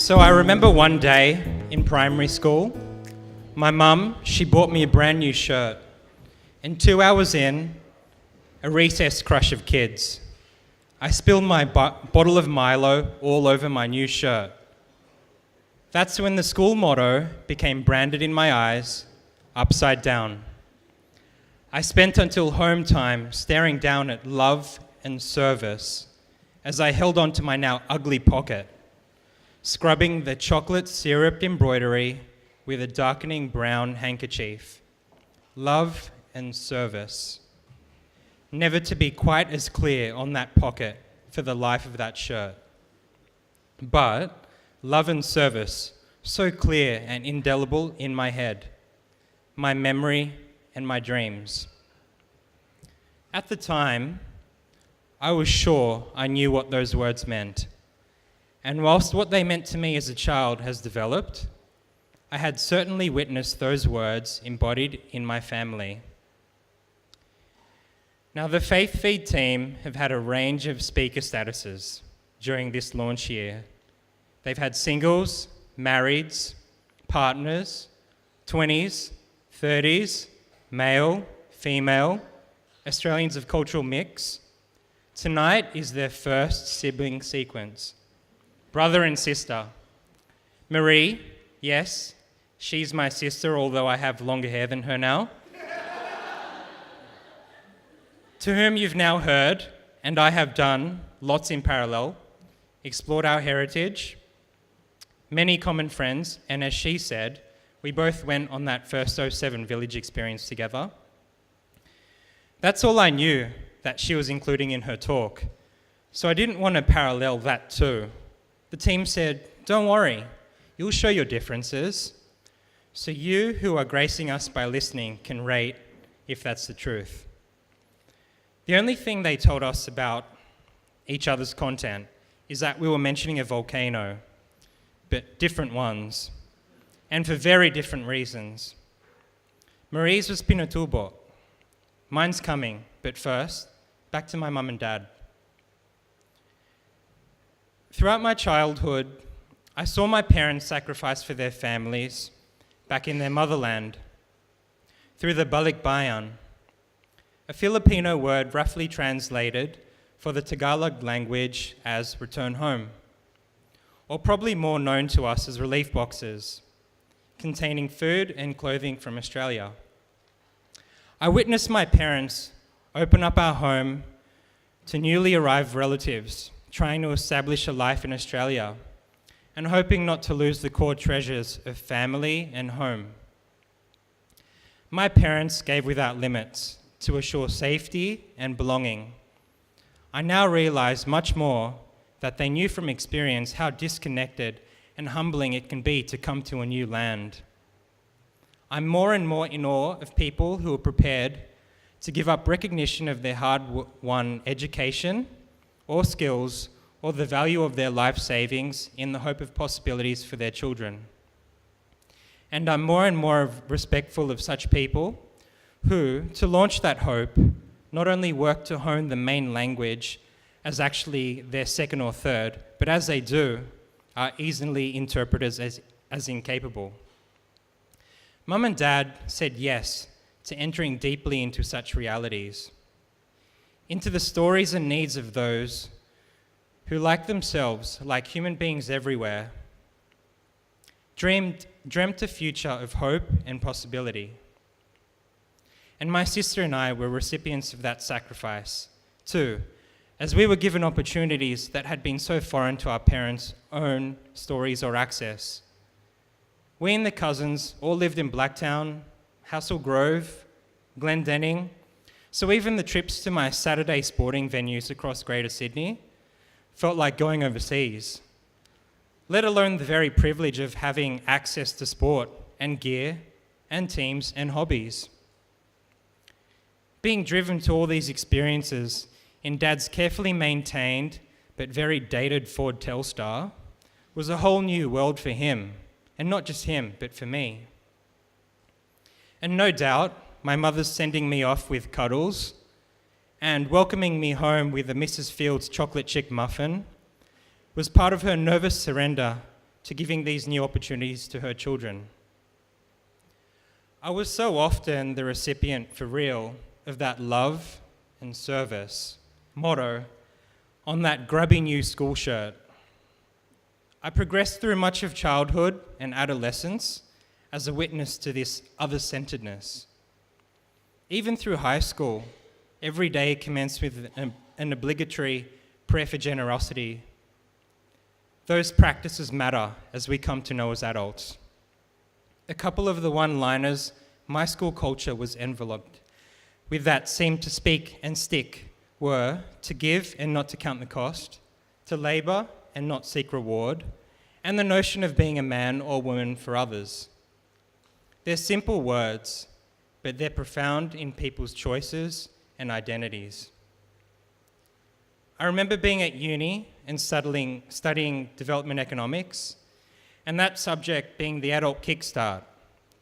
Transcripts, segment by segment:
So I remember one day in primary school, my mum, she bought me a brand new shirt. And 2 hours in, a recess crush of kids. I spilled my bottle of Milo all over my new shirt. That's when the school motto became branded in my eyes, upside down. I spent until home time staring down at love and service as I held on to my now ugly pocket, scrubbing the chocolate syrup embroidery with a darkening brown handkerchief. Love and service. Never to be quite as clear on that pocket for the life of that shirt. But love and service, so clear and indelible in my head, my memory and my dreams. At the time, I was sure I knew what those words meant. And whilst what they meant to me as a child has developed, I had certainly witnessed those words embodied in my family. Now, the FaithFeed team have had a range of speaker statuses during this launch year. They've had singles, marrieds, partners, 20s, 30s, male, female, Australians of cultural mix. Tonight is their first sibling sequence. Brother and sister. Marie, yes, she's my sister, although I have longer hair than her now. To whom you've now heard, and I have done, lots in parallel, explored our heritage, many common friends, and as she said, we both went on that first 07 village experience together. That's all I knew that she was including in her talk, so I didn't want to parallel that too. The team said, don't worry, you'll show your differences, so you who are gracing us by listening can rate if that's the truth. The only thing they told us about each other's content is that we were mentioning a volcano, but different ones, and for very different reasons. Marie's was Pinatubo. Mine's coming, but first, back to my mum and dad. Throughout my childhood, I saw my parents sacrifice for their families back in their motherland through the balikbayan, a Filipino word roughly translated for the Tagalog language as return home, or probably more known to us as relief boxes, containing food and clothing from Australia. I witnessed my parents open up our home to newly arrived relatives trying to establish a life in Australia and hoping not to lose the core treasures of family and home. My parents gave without limits to assure safety and belonging. I now realize much more that they knew from experience how disconnected and humbling it can be to come to a new land. I'm more and more in awe of people who are prepared to give up recognition of their hard-won education or skills or the value of their life savings in the hope of possibilities for their children. And I'm more and more respectful of such people who, to launch that hope, not only work to hone the main language as actually their second or third, but as they do, are easily interpreted as incapable. Mum and Dad said yes to entering deeply into such realities, into the stories and needs of those who, like themselves, like human beings everywhere, dreamt a future of hope and possibility. And my sister and I were recipients of that sacrifice, too, as we were given opportunities that had been so foreign to our parents' own stories or access. We and the cousins all lived in Blacktown, Hassel Grove, Glendenning, so even the trips to my Saturday sporting venues across Greater Sydney felt like going overseas, let alone the very privilege of having access to sport and gear and teams and hobbies. Being driven to all these experiences in Dad's carefully maintained but very dated Ford Telstar was a whole new world for him, and not just him, but for me. And no doubt, my mother's sending me off with cuddles and welcoming me home with a Mrs. Fields chocolate chick muffin was part of her nervous surrender to giving these new opportunities to her children. I was so often the recipient for real of that love and service motto on that grubby new school shirt. I progressed through much of childhood and adolescence as a witness to this other-centeredness. Even through high school, every day commenced with an obligatory prayer for generosity. Those practices matter as we come to know as adults. A couple of the one-liners my school culture was enveloped with that seemed to speak and stick were to give and not to count the cost, to labour and not seek reward, and the notion of being a man or woman for others. They're simple words, but they're profound in people's choices and identities. I remember being at uni and studying development economics, and that subject being the adult kickstart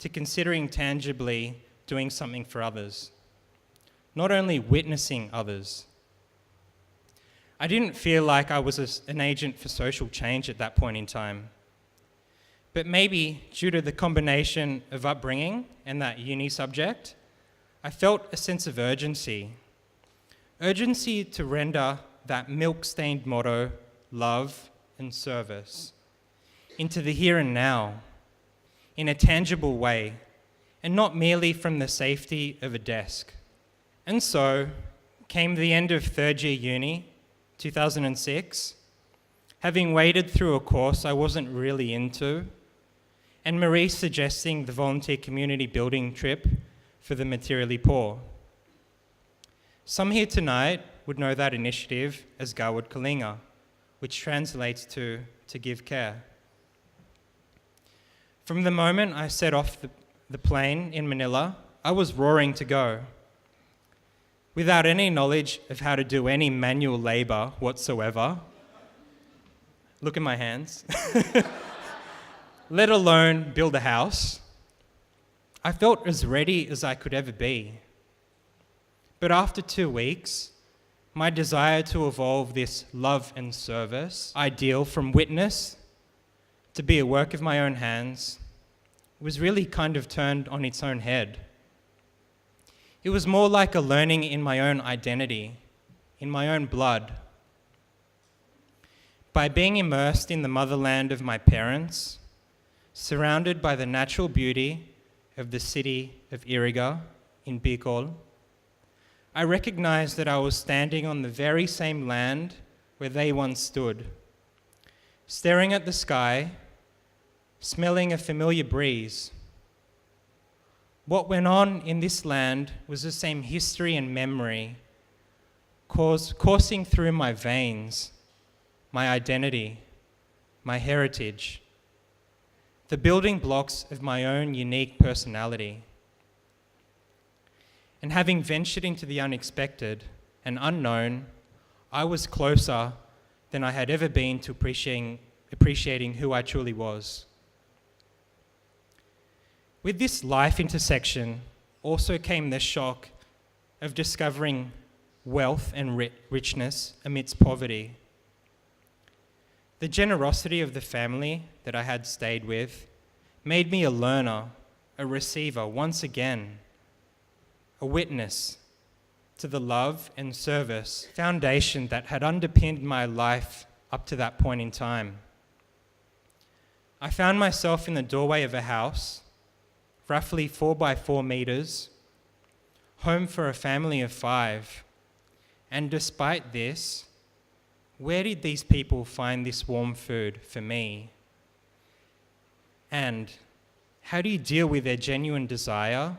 to considering tangibly doing something for others, not only witnessing others. I didn't feel like I was an agent for social change at that point in time, but maybe due to the combination of upbringing and that uni subject, I felt a sense of urgency to render that milk-stained motto, love and service, into the here and now, in a tangible way, and not merely from the safety of a desk. And so came the end of third year uni, 2006, having waded through a course I wasn't really into, and Marie suggesting the volunteer community building trip for the materially poor. Some here tonight would know that initiative as Garwood Kalinga, which translates to give care. From the moment I set off the plane in Manila, I was roaring to go. Without any knowledge of how to do any manual labour whatsoever, look at my hands, let alone build a house, I felt as ready as I could ever be. But after 2 weeks, my desire to evolve this love and service ideal from witness to be a work of my own hands was really kind of turned on its own head. It was more like a learning in my own identity, in my own blood. By being immersed in the motherland of my parents, surrounded by the natural beauty of the city of Iriga in Bicol, I recognized that I was standing on the very same land where they once stood, staring at the sky, smelling a familiar breeze. What went on in this land was the same history and memory coursing through my veins, my identity, my heritage, the building blocks of my own unique personality. And having ventured into the unexpected and unknown, I was closer than I had ever been to appreciating who I truly was. With this life intersection also came the shock of discovering wealth and richness amidst poverty. The generosity of the family that I had stayed with made me a learner, a receiver once again, a witness to the love and service foundation that had underpinned my life up to that point in time. I found myself in the doorway of a house, roughly 4 by 4 meters, home for a family of 5. And despite this, where did these people find this warm food for me? And how do you deal with their genuine desire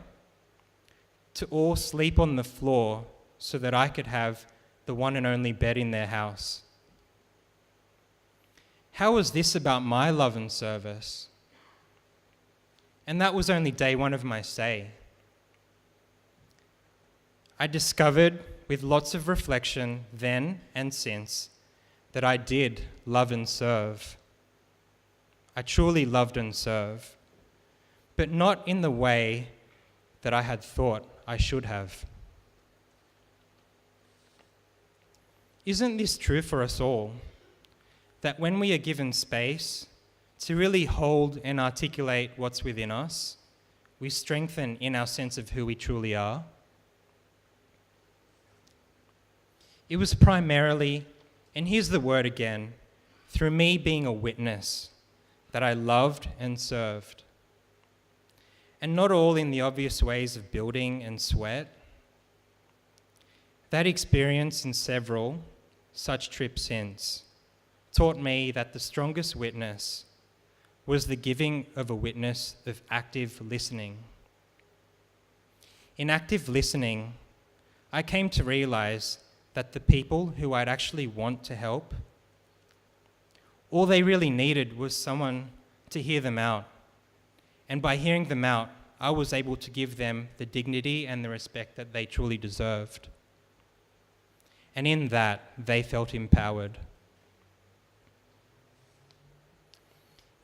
to all sleep on the floor so that I could have the one and only bed in their house? How was this about my love and service? And that was only day 1 of my stay. I discovered, with lots of reflection then and since, that I did love and serve. I truly loved and served, but not in the way that I had thought I should have. Isn't this true for us all? That when we are given space to really hold and articulate what's within us. We strengthen in our sense of who we truly are. It was primarily, and here's the word again, through me being a witness that I loved and served. And not all in the obvious ways of building and sweat. That experience and several such trips since taught me that the strongest witness was the giving of a witness of active listening. In active listening, I came to realize that the people who I'd actually want to help, all they really needed was someone to hear them out. And by hearing them out, I was able to give them the dignity and the respect that they truly deserved. And in that, they felt empowered.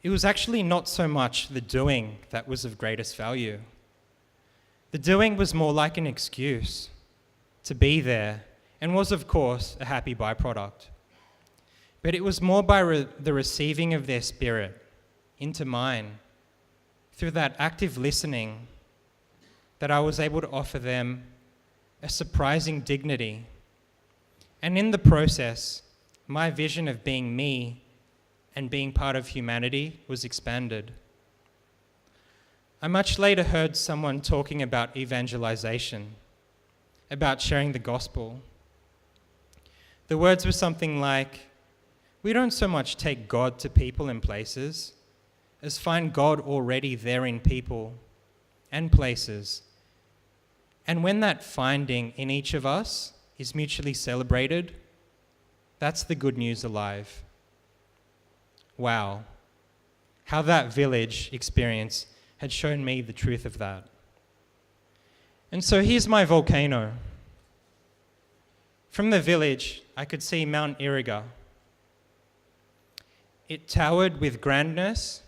It was actually not so much the doing that was of greatest value. The doing was more like an excuse to be there and was, of course, a happy byproduct. But it was more by the receiving of their spirit into mine through that active listening that I was able to offer them a surprising dignity. And in the process, my vision of being me and being part of humanity was expanded. I much later heard someone talking about evangelization, about sharing the gospel. The words were something like, we don't so much take God to people and places as find God already there in people and places. And when that finding in each of us is mutually celebrated, that's the good news alive. Wow, how that village experience had shown me the truth of that. And so here's my volcano. From the village, I could see Mount Iriga. It towered with grandness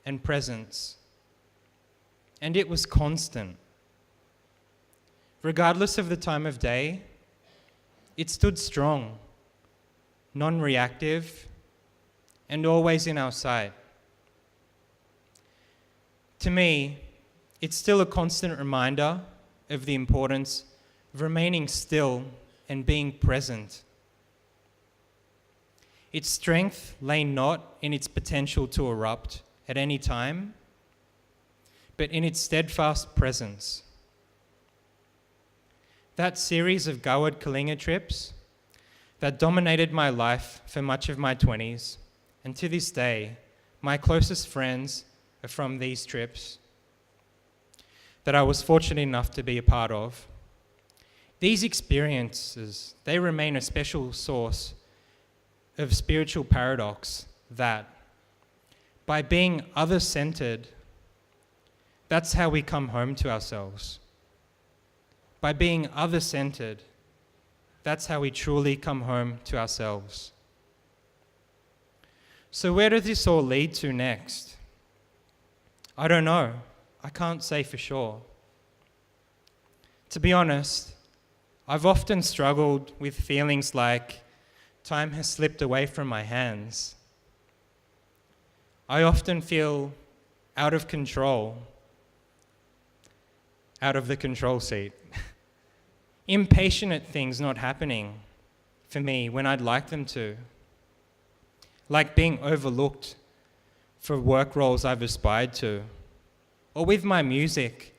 and presence, and it was constant. Regardless of the time of day, it stood strong, non-reactive, and always in our sight. To me, it's still a constant reminder of the importance of remaining still and being present. Its strength lay not in its potential to erupt at any time, but in its steadfast presence. That series of Gawad Kalinga trips that dominated my life for much of my 20s, and to this day, my closest friends are from these trips that I was fortunate enough to be a part of. These experiences, they remain a special source of spiritual paradox that, by being other-centered, that's how we come home to ourselves. By being other-centered, that's how we truly come home to ourselves. So where does this all lead to next? I don't know. I can't say for sure. To be honest, I've often struggled with feelings like time has slipped away from my hands. I often feel out of control, out of the control seat. Impatient at things not happening for me when I'd like them to. Like being overlooked for work roles I've aspired to. Or with my music,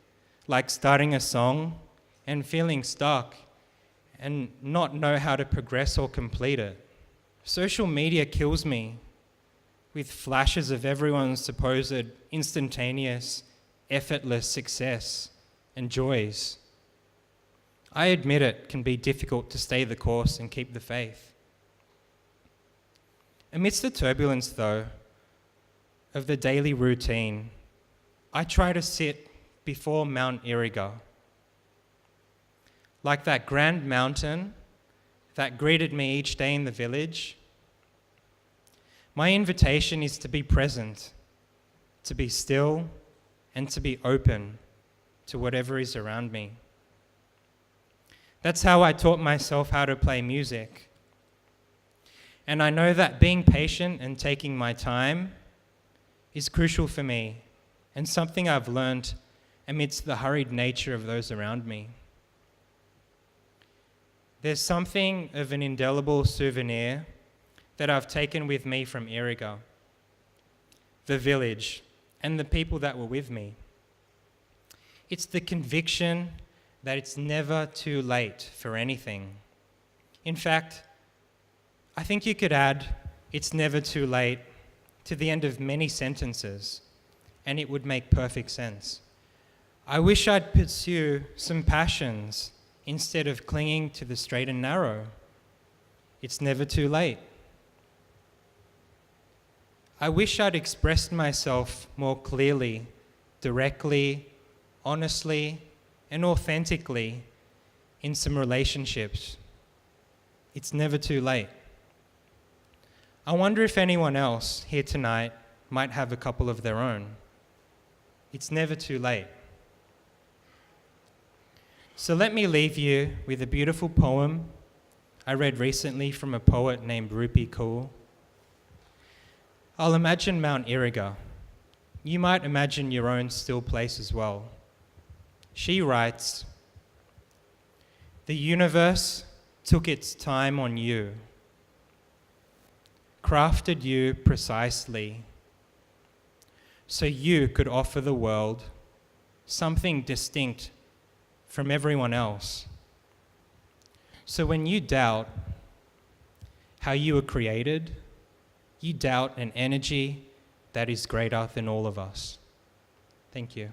like starting a song and feeling stuck and not know how to progress or complete it. Social media kills me with flashes of everyone's supposed instantaneous, effortless success and joys. I admit it can be difficult to stay the course and keep the faith. Amidst the turbulence, though, of the daily routine, I try to sit before Mount Iriga, like that grand mountain that greeted me each day in the village. My invitation is to be present, to be still, and to be open to whatever is around me. That's how I taught myself how to play music. And I know that being patient and taking my time is crucial for me and something I've learned amidst the hurried nature of those around me. There's something of an indelible souvenir that I've taken with me from Iriga, the village, and the people that were with me. It's the conviction that it's never too late for anything. In fact, I think you could add, it's never too late to the end of many sentences, and it would make perfect sense. I wish I'd pursue some passions instead of clinging to the straight and narrow. It's never too late. I wish I'd expressed myself more clearly, directly, honestly, and authentically in some relationships. It's never too late. I wonder if anyone else here tonight might have a couple of their own. It's never too late. So let me leave you with a beautiful poem I read recently from a poet named Rupi Kaur. I'll imagine Mount Iriga. You might imagine your own still place as well. She writes, "The universe took its time on you, crafted you precisely, so you could offer the world something distinct from everyone else. So when you doubt how you were created, you doubt an energy that is greater than all of us." Thank you.